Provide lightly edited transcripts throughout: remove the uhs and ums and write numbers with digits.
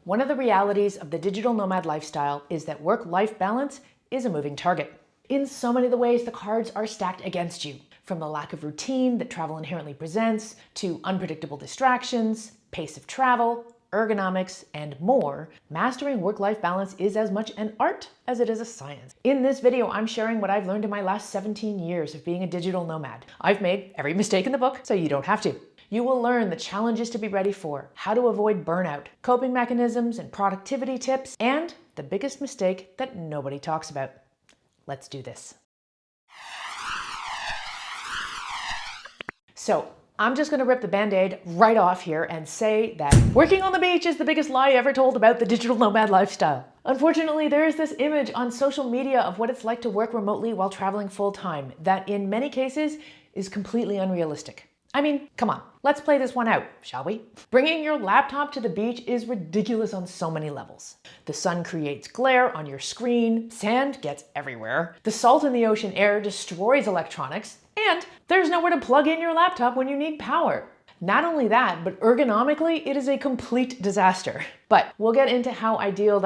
One of the realities of the digital nomad lifestyle is that work-life balance is a moving target. In so many of the ways, the cards are stacked against you, from the lack of routine that travel inherently presents, to unpredictable distractions, pace of travel, ergonomics, and more. Mastering work-life balance is as much an art as it is a science. In this video, I'm sharing what I've learned in my last 17 years of being a digital nomad. I've made every mistake in the book, so you don't have to. You will learn the challenges to be ready for, how to avoid burnout, coping mechanisms and productivity tips, and the biggest mistake that nobody talks about. Let's do this. So, I'm just going to rip the band-aid right off here and say that working on the beach is the biggest lie ever told about the digital nomad lifestyle. Unfortunately, there is this image on social media of what it's like to work remotely while traveling full-time that in many cases is completely unrealistic. I mean, come on, let's play this one out, shall we? Bringing your laptop to the beach is ridiculous on so many levels. The sun creates glare on your screen, sand gets everywhere, the salt in the ocean air destroys electronics, and there's nowhere to plug in your laptop when you need power. Not only that, but ergonomically, it is a complete disaster. But we'll get into how I deal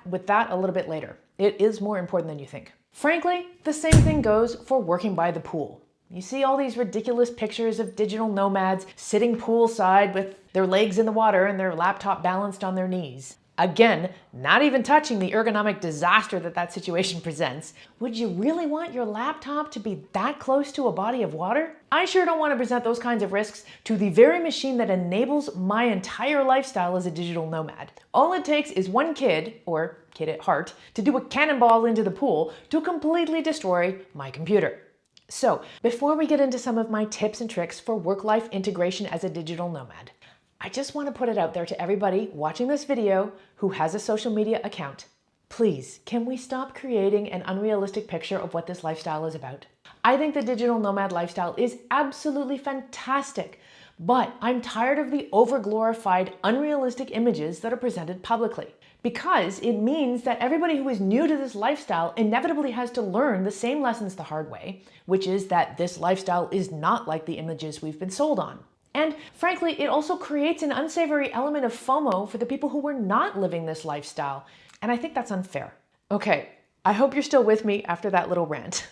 with that a little bit later. It is more important than you think. Frankly, the same thing goes for working by the pool. You see all these ridiculous pictures of digital nomads sitting poolside with their legs in the water and their laptop balanced on their knees. Again, not even touching the ergonomic disaster that situation presents. Would you really want your laptop to be that close to a body of water? I sure don't want to present those kinds of risks to the very machine that enables my entire lifestyle as a digital nomad. All it takes is one kid, or kid at heart, to do a cannonball into the pool to completely destroy my computer. So, before we get into some of my tips and tricks for work-life integration as a digital nomad, I just want to put it out there to everybody watching this video who has a social media account. Please, can we stop creating an unrealistic picture of what this lifestyle is about? I think the digital nomad lifestyle is absolutely fantastic, but I'm tired of the over-glorified, unrealistic images that are presented publicly. Because it means that everybody who is new to this lifestyle inevitably has to learn the same lessons the hard way, which is that this lifestyle is not like the images we've been sold on. And frankly, it also creates an unsavory element of FOMO for the people who were not living this lifestyle. And I think that's unfair. Okay, I hope you're still with me after that little rant.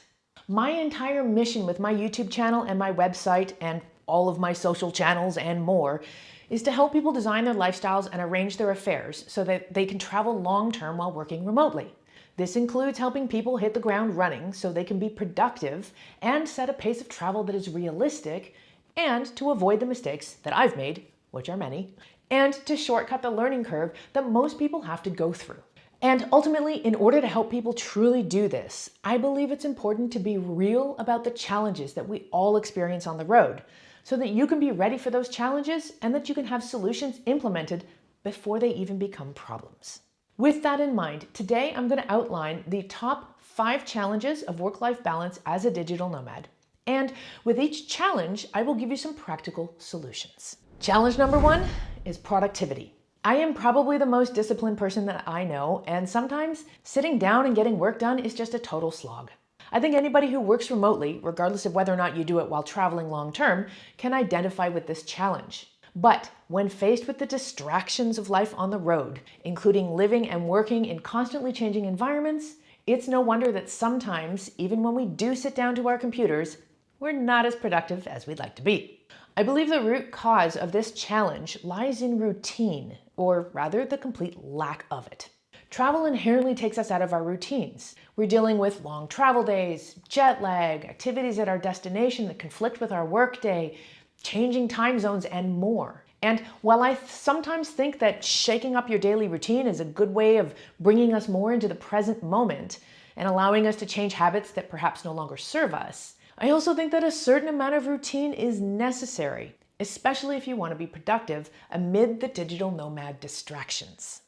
My entire mission with my YouTube channel and my website and all of my social channels and more is to help people design their lifestyles and arrange their affairs so that they can travel long-term while working remotely. This includes helping people hit the ground running so they can be productive and set a pace of travel that is realistic, and to avoid the mistakes that I've made, which are many, and to shortcut the learning curve that most people have to go through. And ultimately, in order to help people truly do this, I believe it's important to be real about the challenges that we all experience on the road, so that you can be ready for those challenges and that you can have solutions implemented before they even become problems. With that in mind, today I'm going to outline the top 5 challenges of work-life balance as a digital nomad. And with each challenge, I will give you some practical solutions. Challenge number 1 is productivity. I am probably the most disciplined person that I know, and sometimes sitting down and getting work done is just a total slog. I think anybody who works remotely, regardless of whether or not you do it while traveling long-term, can identify with this challenge. But when faced with the distractions of life on the road, including living and working in constantly changing environments, it's no wonder that sometimes, even when we do sit down to our computers, we're not as productive as we'd like to be. I believe the root cause of this challenge lies in routine, or rather the complete lack of it. Travel inherently takes us out of our routines. We're dealing with long travel days, jet lag, activities at our destination that conflict with our workday, changing time zones, and more. And while I sometimes think that shaking up your daily routine is a good way of bringing us more into the present moment and allowing us to change habits that perhaps no longer serve us, I also think that a certain amount of routine is necessary, especially if you want to be productive amid the digital nomad distractions.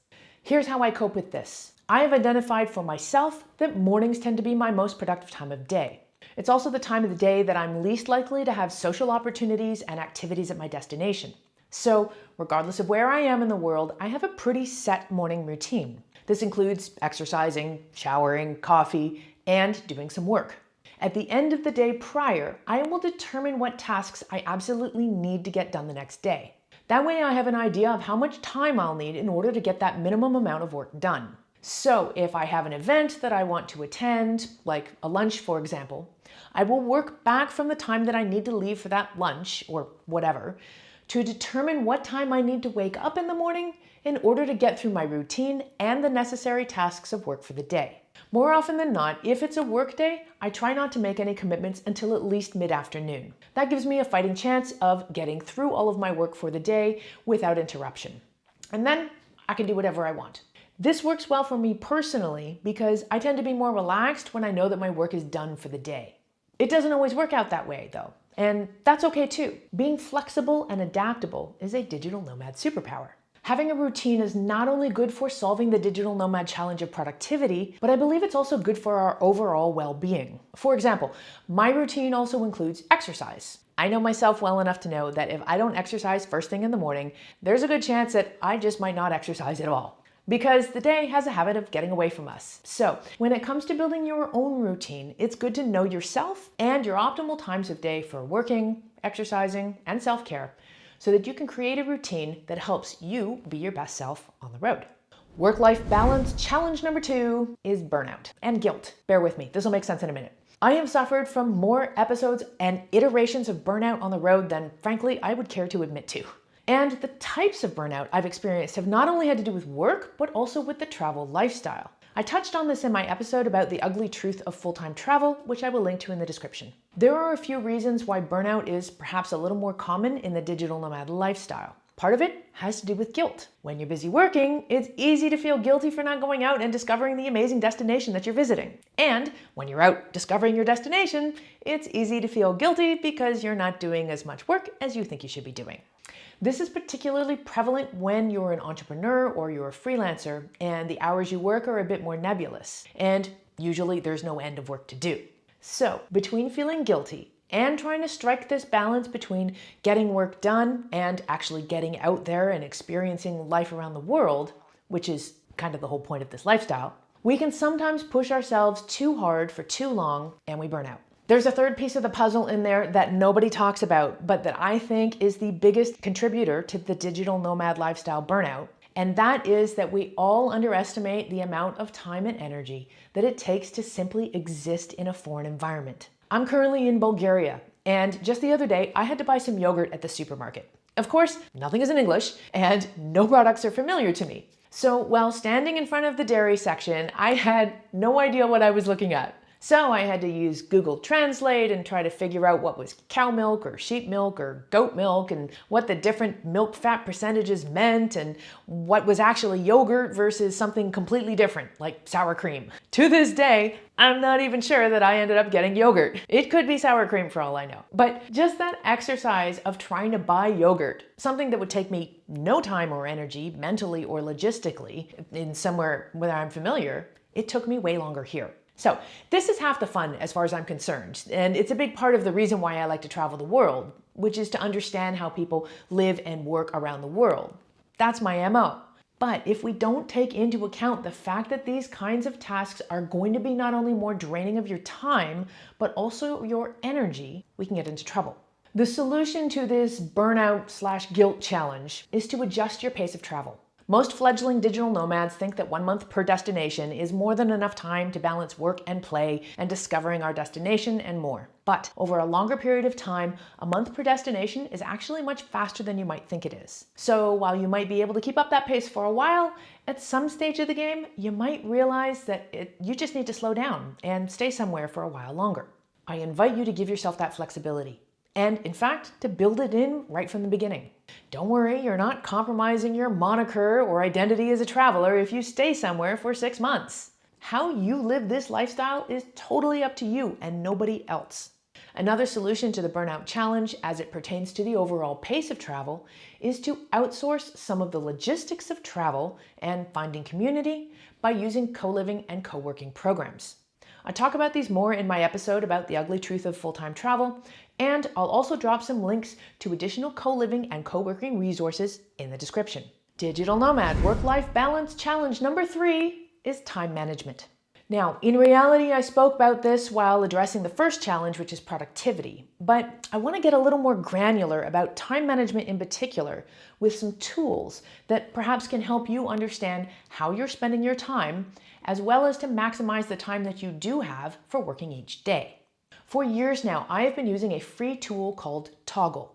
Here's how I cope with this. I have identified for myself that mornings tend to be my most productive time of day. It's also the time of the day that I'm least likely to have social opportunities and activities at my destination. So, regardless of where I am in the world, I have a pretty set morning routine. This includes exercising, showering, coffee, and doing some work. At the end of the day prior, I will determine what tasks I absolutely need to get done the next day. That way I have an idea of how much time I'll need in order to get that minimum amount of work done. So if I have an event that I want to attend, like a lunch for example, I will work back from the time that I need to leave for that lunch or whatever to determine what time I need to wake up in the morning in order to get through my routine and the necessary tasks of work for the day. More often than not, if it's a work day, I try not to make any commitments until at least mid-afternoon. That gives me a fighting chance of getting through all of my work for the day without interruption. And then I can do whatever I want. This works well for me personally because I tend to be more relaxed when I know that my work is done for the day. It doesn't always work out that way though, and that's okay too. Being flexible and adaptable is a digital nomad superpower. Having a routine is not only good for solving the digital nomad challenge of productivity, but I believe it's also good for our overall well-being. For example, my routine also includes exercise. I know myself well enough to know that if I don't exercise first thing in the morning, there's a good chance that I just might not exercise at all, because the day has a habit of getting away from us. So when it comes to building your own routine, it's good to know yourself and your optimal times of day for working, exercising, and self-care, so that you can create a routine that helps you be your best self on the road. Work-life balance challenge number 2 is burnout and guilt. Bear with me, this will make sense in a minute. I have suffered from more episodes and iterations of burnout on the road than, frankly, I would care to admit to. And the types of burnout I've experienced have not only had to do with work, but also with the travel lifestyle. I touched on this in my episode about the ugly truth of full-time travel, which I will link to in the description. There are a few reasons why burnout is perhaps a little more common in the digital nomad lifestyle. Part of it has to do with guilt. When you're busy working, it's easy to feel guilty for not going out and discovering the amazing destination that you're visiting. And when you're out discovering your destination, it's easy to feel guilty because you're not doing as much work as you think you should be doing. This is particularly prevalent when you're an entrepreneur or you're a freelancer and the hours you work are a bit more nebulous, and usually there's no end of work to do. So between feeling guilty and trying to strike this balance between getting work done and actually getting out there and experiencing life around the world, which is kind of the whole point of this lifestyle, we can sometimes push ourselves too hard for too long and we burn out. There's a third piece of the puzzle in there that nobody talks about, but that I think is the biggest contributor to the digital nomad lifestyle burnout. And that is that we all underestimate the amount of time and energy that it takes to simply exist in a foreign environment. I'm currently in Bulgaria, and just the other day, I had to buy some yogurt at the supermarket. Of course, nothing is in English, and no products are familiar to me. So while standing in front of the dairy section, I had no idea what I was looking at. So I had to use Google Translate and try to figure out what was cow milk or sheep milk or goat milk and what the different milk fat percentages meant and what was actually yogurt versus something completely different, like sour cream. To this day, I'm not even sure that I ended up getting yogurt. It could be sour cream for all I know. But just that exercise of trying to buy yogurt, something that would take me no time or energy, mentally or logistically, in somewhere where I'm familiar, it took me way longer here. So this is half the fun as far as I'm concerned, and it's a big part of the reason why I like to travel the world, which is to understand how people live and work around the world. That's my MO. But if we don't take into account the fact that these kinds of tasks are going to be not only more draining of your time, but also your energy, we can get into trouble. The solution to this burnout/guilt challenge is to adjust your pace of travel. Most fledgling digital nomads think that 1 month per destination is more than enough time to balance work and play and discovering our destination and more. But over a longer period of time, a month per destination is actually much faster than you might think it is. So while you might be able to keep up that pace for a while, at some stage of the game, you might realize that you just need to slow down and stay somewhere for a while longer. I invite you to give yourself that flexibility. And in fact, to build it in right from the beginning. Don't worry, you're not compromising your moniker or identity as a traveler if you stay somewhere for 6 months. How you live this lifestyle is totally up to you and nobody else. Another solution to the burnout challenge as it pertains to the overall pace of travel is to outsource some of the logistics of travel and finding community by using co-living and co-working programs. I talk about these more in my episode about the ugly truth of full-time travel, and I'll also drop some links to additional co-living and co-working resources in the description. Digital Nomad Work-Life Balance Challenge number 3 is time management. Now, in reality, I spoke about this while addressing the first challenge, which is productivity, but I want to get a little more granular about time management in particular with some tools that perhaps can help you understand how you're spending your time, as well as to maximize the time that you do have for working each day. For years now, I have been using a free tool called Toggl.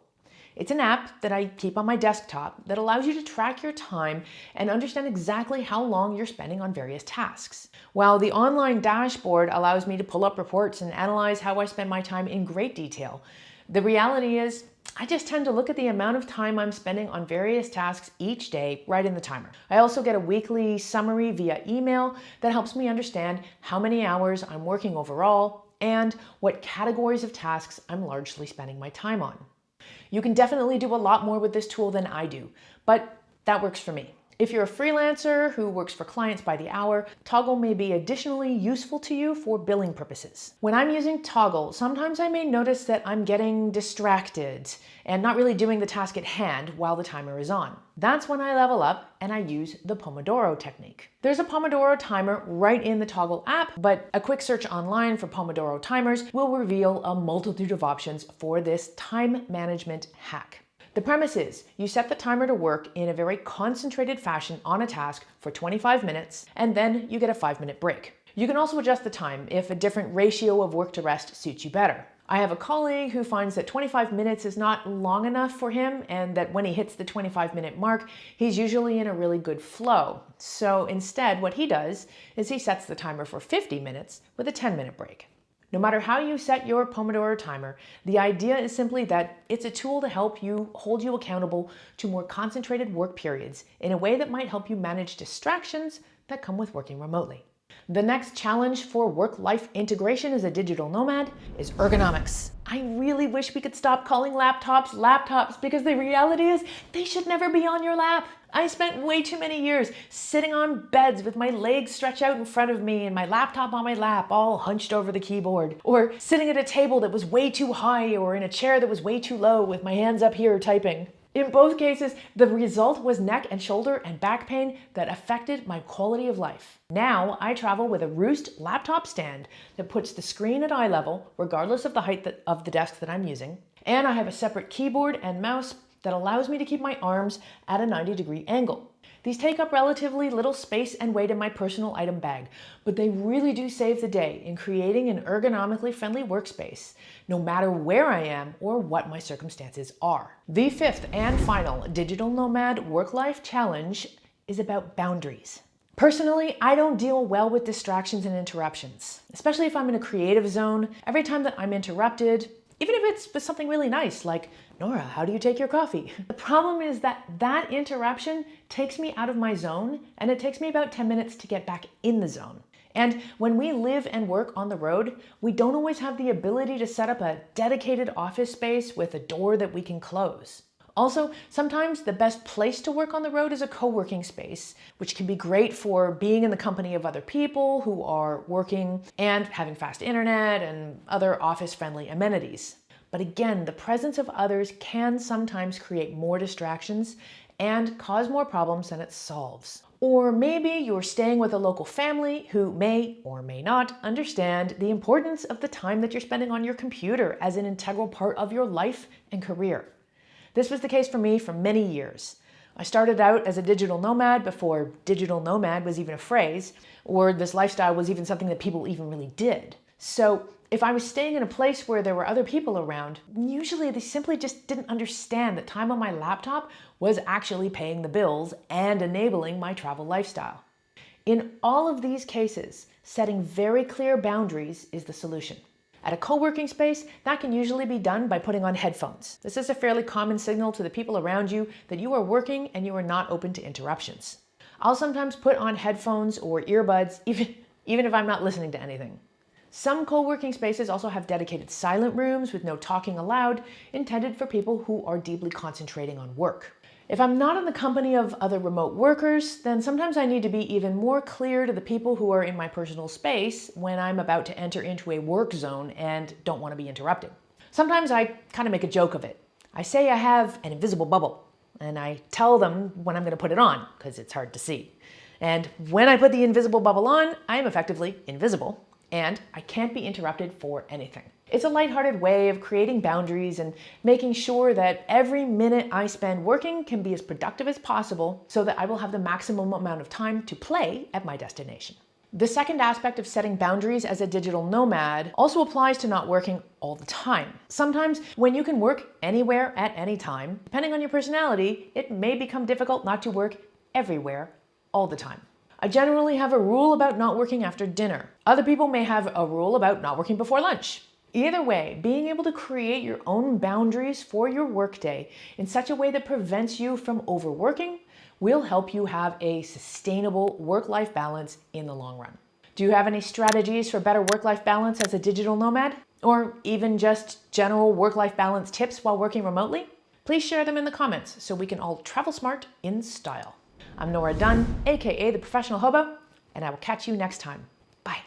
It's an app that I keep on my desktop that allows you to track your time and understand exactly how long you're spending on various tasks. While the online dashboard allows me to pull up reports and analyze how I spend my time in great detail, the reality is I just tend to look at the amount of time I'm spending on various tasks each day right in the timer. I also get a weekly summary via email that helps me understand how many hours I'm working overall and what categories of tasks I'm largely spending my time on. You can definitely do a lot more with this tool than I do, but that works for me. If you're a freelancer who works for clients by the hour, Toggl may be additionally useful to you for billing purposes. When I'm using Toggl, sometimes I may notice that I'm getting distracted and not really doing the task at hand while the timer is on. That's when I level up and I use the Pomodoro technique. There's a Pomodoro timer right in the Toggl app, but a quick search online for Pomodoro timers will reveal a multitude of options for this time management hack. The premise is you set the timer to work in a very concentrated fashion on a task for 25 minutes, and then you get a 5-minute break. You can also adjust the time if a different ratio of work to rest suits you better. I have a colleague who finds that 25 minutes is not long enough for him, and that when he hits the 25-minute mark, he's usually in a really good flow. So instead, what he does is he sets the timer for 50 minutes with a 10-minute break. No matter how you set your Pomodoro timer, the idea is simply that it's a tool to help you hold you accountable to more concentrated work periods in a way that might help you manage distractions that come with working remotely. The next challenge for work-life integration as a digital nomad is ergonomics. I really wish we could stop calling laptops because the reality is they should never be on your lap. I spent way too many years sitting on beds with my legs stretched out in front of me and my laptop on my lap, all hunched over the keyboard, or sitting at a table that was way too high or in a chair that was way too low with my hands up here typing. In both cases, the result was neck and shoulder and back pain that affected my quality of life. Now, I travel with a Roost laptop stand that puts the screen at eye level, regardless of the height of the desk that I'm using, and I have a separate keyboard and mouse that allows me to keep my arms at a 90-degree angle. These take up relatively little space and weight in my personal item bag, but they really do save the day in creating an ergonomically friendly workspace, no matter where I am or what my circumstances are. The fifth and final digital nomad work-life challenge is about boundaries. Personally, I don't deal well with distractions and interruptions, especially if I'm in a creative zone. Every time that I'm interrupted, even if it's with something really nice, like, Nora, how do you take your coffee? The problem is that that interruption takes me out of my zone, and it takes me about 10 minutes to get back in the zone. And when we live and work on the road, we don't always have the ability to set up a dedicated office space with a door that we can close. Also, sometimes the best place to work on the road is a co-working space, which can be great for being in the company of other people who are working and having fast internet and other office-friendly amenities. But again, the presence of others can sometimes create more distractions and cause more problems than it solves. Or maybe you're staying with a local family who may or may not understand the importance of the time that you're spending on your computer as an integral part of your life and career. This was the case for me for many years. I started out as a digital nomad before digital nomad was even a phrase, or this lifestyle was even something that people even really did. So if I was staying in a place where there were other people around, usually they simply just didn't understand that time on my laptop was actually paying the bills and enabling my travel lifestyle. In all of these cases, setting very clear boundaries is the solution. At a co-working space, that can usually be done by putting on headphones. This is a fairly common signal to the people around you that you are working and you are not open to interruptions. I'll sometimes put on headphones or earbuds even if I'm not listening to anything. Some co-working spaces also have dedicated silent rooms with no talking allowed, intended for people who are deeply concentrating on work. If I'm not in the company of other remote workers, then sometimes I need to be even more clear to the people who are in my personal space when I'm about to enter into a work zone and don't want to be interrupted. Sometimes I kind of make a joke of it. I say I have an invisible bubble, and I tell them when I'm going to put it on, because it's hard to see. And when I put the invisible bubble on, I am effectively invisible, and I can't be interrupted for anything. It's a lighthearted way of creating boundaries and making sure that every minute I spend working can be as productive as possible so that I will have the maximum amount of time to play at my destination. The second aspect of setting boundaries as a digital nomad also applies to not working all the time. Sometimes when you can work anywhere at any time, depending on your personality, it may become difficult not to work everywhere all the time. I generally have a rule about not working after dinner. Other people may have a rule about not working before lunch. Either way, being able to create your own boundaries for your workday in such a way that prevents you from overworking will help you have a sustainable work-life balance in the long run. Do you have any strategies for better work-life balance as a digital nomad? Or even just general work-life balance tips while working remotely? Please share them in the comments so we can all travel smart in style. I'm Nora Dunn, aka the Professional Hobo, and I will catch you next time. Bye.